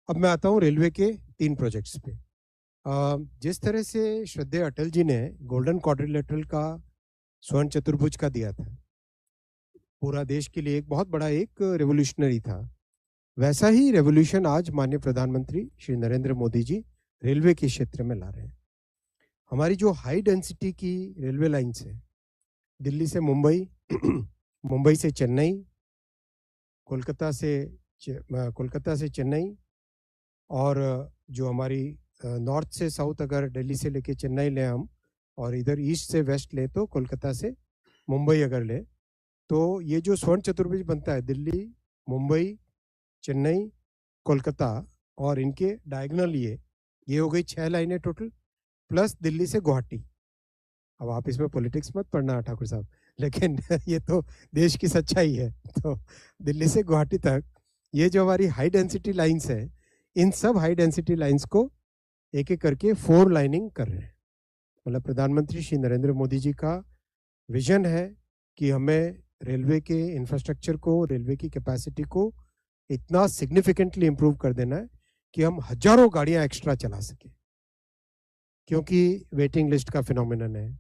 अब मैं आता हूँ रेलवे के 3 प्रोजेक्ट्स पे। जिस तरह से श्रद्धेय अटल जी ने गोल्डन क्वाड्रिलेटरल का स्वर्ण चतुर्भुज का दिया था, पूरा देश के लिए एक बहुत बड़ा एक रेवोल्यूशनरी था, वैसा ही रेवोल्यूशन आज माननीय प्रधानमंत्री श्री नरेंद्र मोदी जी रेलवे के क्षेत्र में ला रहे हैं। हमारी जो हाई डेंसिटी की रेलवे लाइन्स है, दिल्ली से मुंबई, मुंबई से चेन्नई, कोलकाता से चेन्नई, और जो हमारी नॉर्थ से साउथ अगर दिल्ली से लेके चेन्नई ले हम, और इधर ईस्ट से वेस्ट ले तो कोलकाता से मुंबई अगर ले, तो ये जो स्वर्ण चतुर्भुज बनता है दिल्ली, मुंबई, चेन्नई, कोलकाता, और इनके डायगोनल ये हो गई 6 लाइनें टोटल, प्लस दिल्ली से गुवाहाटी। अब आप इसमें पॉलिटिक्स मत पढ़ना ठाकुर साहब, लेकिन ये तो देश की सच्चाई है। तो दिल्ली से गुवाहाटी तक ये जो हमारी हाई डेंसिटी लाइन्स है, इन सब हाई डेंसिटी लाइन्स को एक एक करके 4 लाइनिंग कर रहे हैं। मतलब प्रधानमंत्री श्री नरेंद्र मोदी जी का विजन है कि हमें रेलवे के इंफ्रास्ट्रक्चर को, रेलवे की कैपेसिटी को इतना सिग्निफिकेंटली इंप्रूव कर देना है कि हम हजारों गाड़ियां एक्स्ट्रा चला सके, क्योंकि वेटिंग लिस्ट का फिनोमिनन है।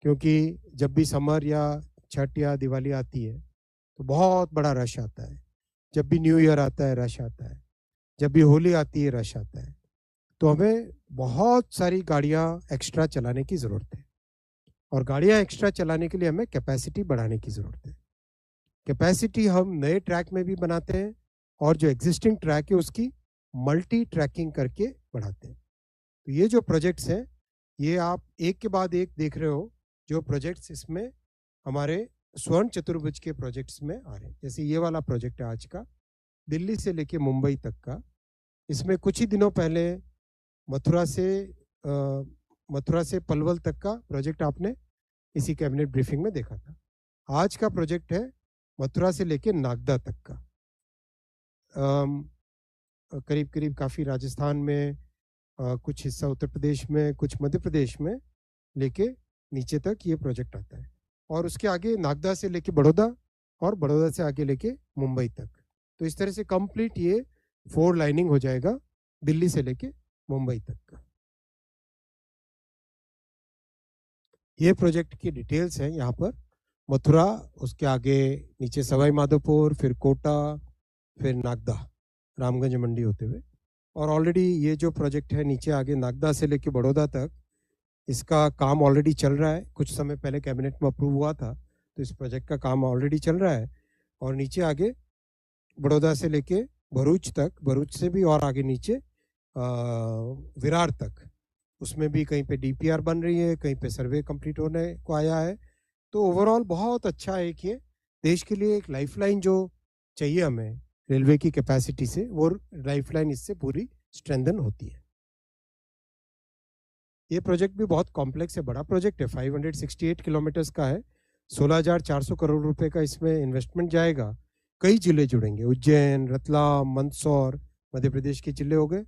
क्योंकि जब भी समर या छठ या दिवाली आती है तो बहुत बड़ा रश आता है, जब भी न्यू ईयर आता है रश आता है, जब भी होली आती है रश आता है, तो हमें बहुत सारी गाड़ियां एक्स्ट्रा चलाने की ज़रूरत है। और गाड़ियां एक्स्ट्रा चलाने के लिए हमें कैपेसिटी बढ़ाने की ज़रूरत है। कैपेसिटी हम नए ट्रैक में भी बनाते हैं, और जो एग्जिस्टिंग ट्रैक है उसकी मल्टी ट्रैकिंग करके बढ़ाते हैं। तो ये जो प्रोजेक्ट्स हैं, ये आप एक के बाद एक देख रहे हो, जो प्रोजेक्ट्स इसमें हमारे स्वर्ण चतुर्भुज के प्रोजेक्ट्स में आ रहे हैं। जैसे ये वाला प्रोजेक्ट है आज का, दिल्ली से लेके मुंबई तक का। इसमें कुछ ही दिनों पहले मथुरा से पलवल तक का प्रोजेक्ट आपने इसी कैबिनेट ब्रीफिंग में देखा था। आज का प्रोजेक्ट है मथुरा से लेके नागदा तक का। करीब करीब काफ़ी राजस्थान में, कुछ हिस्सा उत्तर प्रदेश में, कुछ मध्य प्रदेश में लेके नीचे तक ये प्रोजेक्ट आता है। और उसके आगे नागदा से लेके बड़ौदा, और बड़ौदा से आगे लेके मुंबई तक। तो इस तरह से कंप्लीट ये 4 लाइनिंग हो जाएगा दिल्ली से लेके मुंबई तक का। ये प्रोजेक्ट की डिटेल्स हैं यहाँ पर। मथुरा, उसके आगे नीचे सवाई माधोपुर, फिर कोटा, फिर नागदा, रामगंज मंडी होते हुए। और ऑलरेडी ये जो प्रोजेक्ट है नीचे आगे नागदा से लेके बड़ौदा तक, इसका काम ऑलरेडी चल रहा है। कुछ समय पहले कैबिनेट में अप्रूव हुआ था, तो इस प्रोजेक्ट का काम ऑलरेडी चल रहा है। और नीचे आगे बड़ौदा से लेके भरूच तक, भरूच से भी और आगे नीचे विरार तक, उसमें भी कहीं पे डीपीआर बन रही है, कहीं पे सर्वे कंप्लीट होने को आया है। तो ओवरऑल बहुत अच्छा है कि देश के लिए एक लाइफलाइन जो चाहिए हमें रेलवे की कैपेसिटी से, वो लाइफलाइन इससे पूरी स्ट्रेंथन होती है। ये प्रोजेक्ट भी बहुत कॉम्प्लेक्स है, बड़ा प्रोजेक्ट है, 568 किलोमीटर्स का है। 16,400 करोड़ रुपए का इसमें इन्वेस्टमेंट जाएगा। कई जिले जुड़ेंगे, उज्जैन, रतलाम, मंदसौर मध्य प्रदेश के जिले हो गए,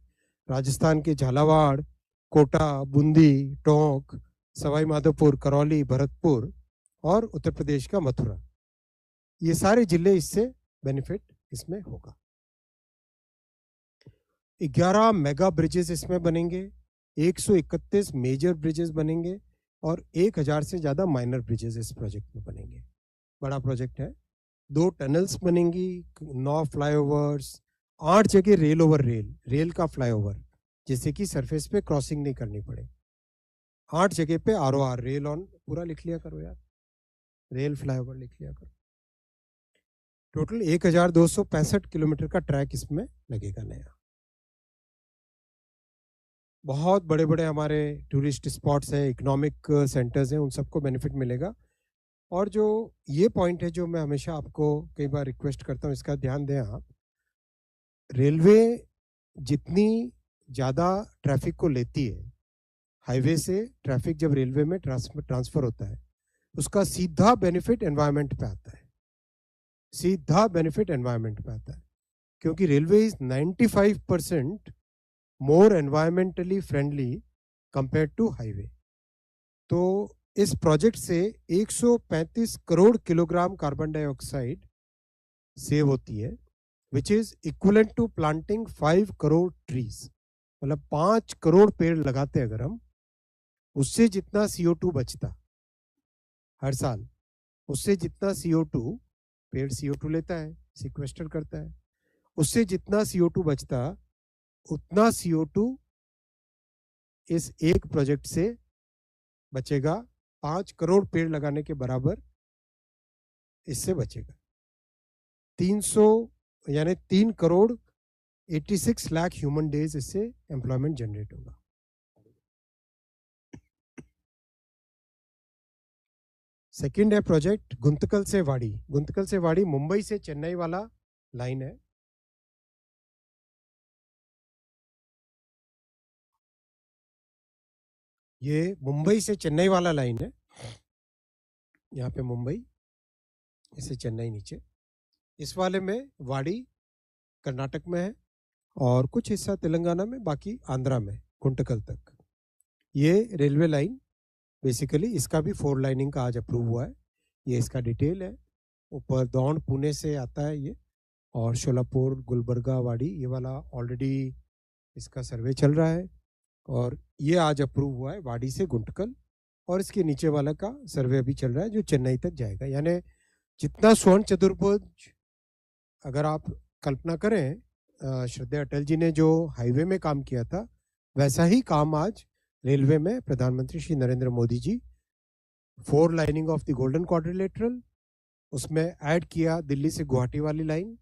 राजस्थान के झालावाड़, कोटा, बूंदी, टोंक, सवाई माधोपुर, करौली, भरतपुर, और उत्तर प्रदेश का मथुरा। ये सारे जिले इससे बेनिफिट इसमें होगा। 11 मेगा ब्रिजेस इसमें बनेंगे, 131 मेजर ब्रिजेस बनेंगे, और 1000 से ज़्यादा माइनर ब्रिजेस इस प्रोजेक्ट में बनेंगे। बड़ा प्रोजेक्ट है। 2 टनल्स बनेंगी, 9 फ्लाईओवर्स, 8 जगह रेल ओवर रेल का फ्लाईओवर, जैसे कि सरफेस पे क्रॉसिंग नहीं करनी पड़े। 8 जगह पे आरओआर, रेल ऑन, पूरा लिख लिया करो यार, रेल फ्लाईओवर लिख लिया करो। टोटल 1265 किलोमीटर का ट्रैक इसमें लगेगा नया। बहुत बड़े बड़े हमारे टूरिस्ट स्पॉट्स हैं, इकोनॉमिक सेंटर्स हैं, उन सबको बेनिफिट मिलेगा। और जो ये पॉइंट है जो मैं हमेशा आपको कई बार रिक्वेस्ट करता हूँ, इसका ध्यान दें आप। रेलवे जितनी ज़्यादा ट्रैफिक को लेती है, हाईवे से ट्रैफिक जब रेलवे में ट्रांसफर होता है, उसका सीधा बेनिफिट एनवायरनमेंट पे आता है, सीधा बेनिफिट एनवायरनमेंट पे आता है। क्योंकि railway is 95% more environmentally friendly compare to highway. तो इस प्रोजेक्ट से 135 crore kilogram carbon dioxide save होती है, which is equivalent to planting 5 crore trees. मतलब 5 करोड़ पेड़ लगाते अगर हम, उससे जितना CO2 बचता हर साल, उससे जितना CO2, पेड़ CO2 लेता है, सिक्वेस्टर करता है, उससे जितना CO2 बचता उतना CO2 इस एक प्रोजेक्ट से बचेगा। 5 करोड़ पेड़ लगाने के बराबर इससे बचेगा। 300 यानी 3 करोड़ 86 लाख ह्यूमन डेज इससे एम्प्लॉयमेंट जनरेट होगा। सेकंड है प्रोजेक्ट गुंतकल से वाड़ी। गुंतकल से वाड़ी मुंबई से चेन्नई वाला लाइन है। ये मुंबई से चेन्नई वाला लाइन है। यहाँ पे मुंबई, इसे चेन्नई नीचे। इस वाले में वाड़ी कर्नाटक में है और कुछ हिस्सा तेलंगाना में, बाकी आंध्रा में गुंटकल तक। ये रेलवे लाइन बेसिकली, इसका भी 4 लाइनिंग का आज अप्रूव हुआ है। ये इसका डिटेल है। ऊपर दौंड पुणे से आता है ये, और शोलापुर गुलबर्गा वाड़ी ये वाला ऑलरेडी इसका सर्वे चल रहा है, और ये आज अप्रूव हुआ है वाड़ी से गुंटकल। और इसके नीचे वाला का सर्वे अभी चल रहा है जो चेन्नई तक जाएगा। यानी जितना स्वर्ण चतुर्भुज, अगर आप कल्पना करें श्रद्धेय अटल जी ने जो हाईवे में काम किया था, वैसा ही काम आज रेलवे में प्रधानमंत्री Shri Narendra Modi ji 4 lining of the golden quadrilateral, उसमें ऐड किया दिल्ली से गुवाहाटी वाली लाइन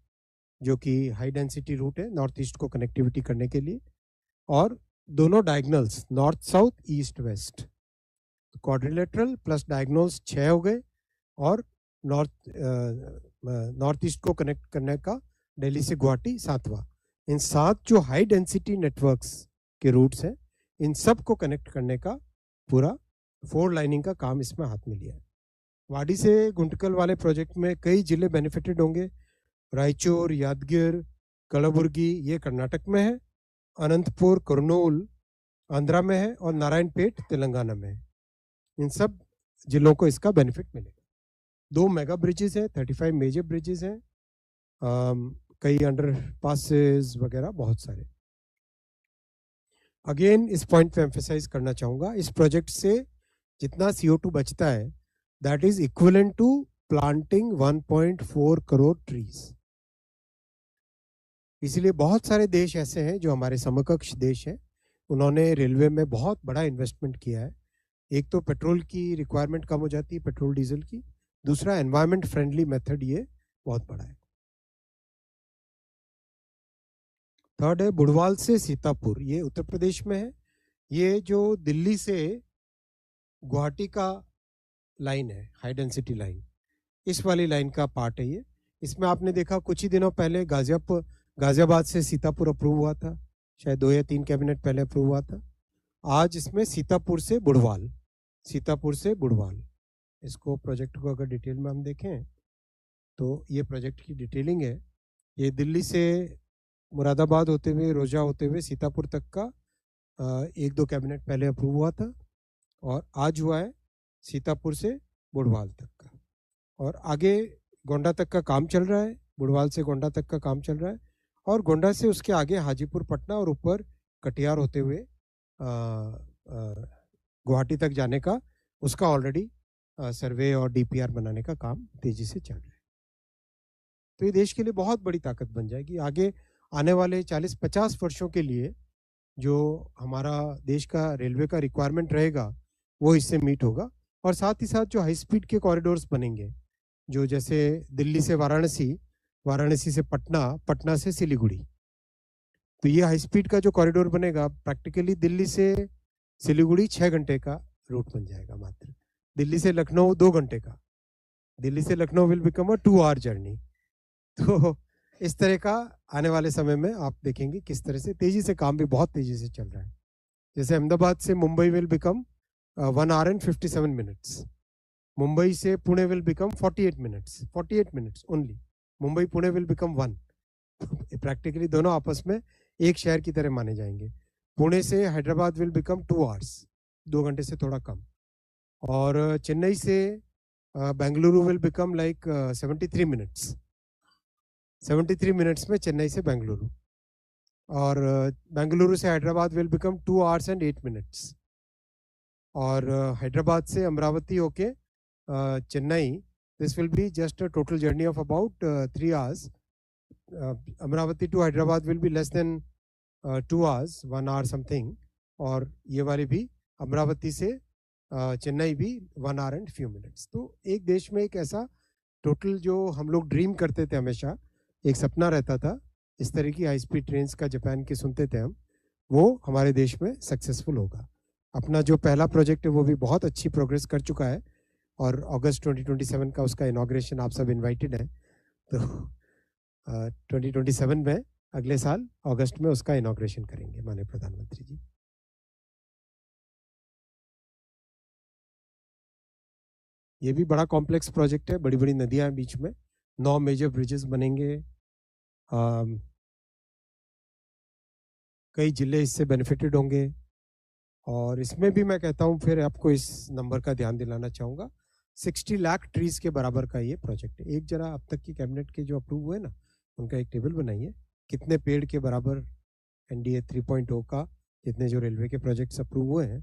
जो कि हाई डेंसिटी रूट है नॉर्थ ईस्ट को कनेक्टिविटी करने के लिए, और दोनों diagonals north south east west, quadrilateral plus diagonals 6 हो गए, और नॉर्थ ईस्ट को कनेक्ट करने का दिल्ली से गुवाहाटी 7वां। इन 7 जो हाई डेंसिटी नेटवर्क्स के रूट्स हैं, इन सब को कनेक्ट करने का पूरा 4 लाइनिंग का काम इसमें हाथ में लिया है। वाड़ी से गुंटकल वाले प्रोजेक्ट में कई जिले बेनिफिटेड होंगे। रायचूर, यादगिर, कलबुर्गी ये कर्नाटक में है, अनंतपुर कुर्नूल आंध्रा में है, और नारायणपेट तेलंगाना में है। इन सब जिलों को इसका बेनिफिट मिलेगा। 2 मेगा ब्रिजेस हैं, 35 मेजर ब्रिजेस हैं, कई अंडर पासेस वगैरह बहुत सारे। अगेन इस पॉइंट पे एम्फेसाइज करना चाहूँगा, इस प्रोजेक्ट से जितना CO2 बचता है that is equivalent to planting 1.4 crore trees. इसलिए बहुत सारे देश ऐसे हैं जो हमारे समकक्ष देश हैं, उन्होंने रेलवे में बहुत बड़ा इन्वेस्टमेंट किया है। एक तो पेट्रोल की रिक्वायरमेंट कम हो जाती है, पेट्रोल डीजल की, दूसरा एनवायरमेंट फ्रेंडली मेथड ये बहुत बड़ा है। थर्ड है बुढ़वाल से सीतापुर, ये उत्तर प्रदेश में है। ये जो दिल्ली से गुवाहाटी का लाइन है, हाई डेंसिटी लाइन, इस वाली लाइन का पार्ट है ये। इसमें आपने देखा कुछ ही दिनों पहले गाजियाबाद से सीतापुर अप्रूव हुआ था, शायद 2 या 3 कैबिनेट पहले अप्रूव हुआ था। आज इसमें सीतापुर से बुढ़वाल, सीतापुर से बुढ़वाल, इसको प्रोजेक्ट को अगर डिटेल में हम देखें तो ये प्रोजेक्ट की डिटेलिंग है। ये दिल्ली से मुरादाबाद होते हुए, रोजा होते हुए सीतापुर तक का 1-2 कैबिनेट पहले अप्रूव हुआ था, और आज हुआ है सीतापुर से बुढ़वाल तक का। और आगे गोंडा तक का काम चल रहा है, बुढ़वाल से गोंडा तक का काम चल रहा है, और गोंडा से उसके आगे हाजीपुर पटना और ऊपर कटिहार होते हुए गुवाहाटी तक जाने का, उसका ऑलरेडी सर्वे और DPR बनाने का काम तेजी से चल रहा है। तो ये देश के लिए बहुत बड़ी ताकत बन जाएगी। आगे आने वाले 40-50 वर्षों के लिए जो हमारा देश का रेलवे का रिक्वायरमेंट रहेगा वो इससे मीट होगा। और साथ ही साथ जो हाई स्पीड के कॉरिडोर्स बनेंगे, जो जैसे दिल्ली से वाराणसी, वाराणसी से पटना, पटना से सिलीगुड़ी, तो ये हाई स्पीड का जो कॉरिडोर बनेगा, प्रैक्टिकली दिल्ली से सिलीगुड़ी 6 घंटे का रूट बन जाएगा मात्र। दिल्ली से लखनऊ 2 घंटे का, दिल्ली से Lucknow will become a 2 hour journey. तो इस तरह का आने वाले समय में आप देखेंगे किस तरह से तेजी से काम भी बहुत तेजी से चल रहा है। जैसे अहमदाबाद से Mumbai will become 1 hour and 57 minutes, Mumbai से Pune will become 48 minutes only, Mumbai Pune will become 1। Practically दोनों आपस में एक शहर की तरह माने जाएंगे। पुणे से हैदराबाद विल बिकम 2 hours, 2 घंटे से थोड़ा कम। और चेन्नई से Bengaluru will become like 73 minutes. 73 minutes में चेन्नई से बेंगलुरु, और बेंगलुरु से Hyderabad will become 2 hours and 8 minutes, और हैदराबाद से अमरावती होके Chennai, this will be just a total journey of about 3 hours. Amravati to Hyderabad will be less than 2 hours, 1 hour something, और ये वाली भी अमरावती से चेन्नई भी 1 hour and few minutes. तो एक देश में एक ऐसा टोटल जो हम लोग ड्रीम करते थे, हमेशा एक सपना रहता था, इस तरह की हाई स्पीड ट्रेन्स का जापान की सुनते थे हम, वो हमारे देश में सक्सेसफुल होगा। अपना जो पहला प्रोजेक्ट है वो भी बहुत अच्छी प्रोग्रेस कर चुका है, और अगस्त 2027 का उसका इनॉग्रेशन, आप सब इनवाइटेड हैं। तो 2027 में अगले साल अगस्त में उसका इनॉग्रेशन करेंगे माननीय प्रधानमंत्री जी। ये भी बड़ा कॉम्प्लेक्स प्रोजेक्ट है, बड़ी बड़ी नदियां हैं बीच में, 9 मेजर ब्रिजेस बनेंगे, कई जिले इससे बेनिफिटेड होंगे, और इसमें भी मैं कहता हूँ, फिर आपको इस नंबर का ध्यान दिलाना चाहूँगा, 60 लाख ट्रीज के बराबर का ये प्रोजेक्ट है। एक जरा अब तक की कैबिनेट के जो अप्रूव हुए ना, उनका एक टेबल बनाइए, कितने पेड़ के बराबर NDA 3.0 का जितने जो रेलवे के प्रोजेक्ट्स अप्रूव हुए हैं,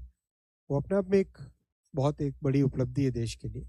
वो अपने आप में एक बहुत एक बड़ी उपलब्धि है देश के लिए।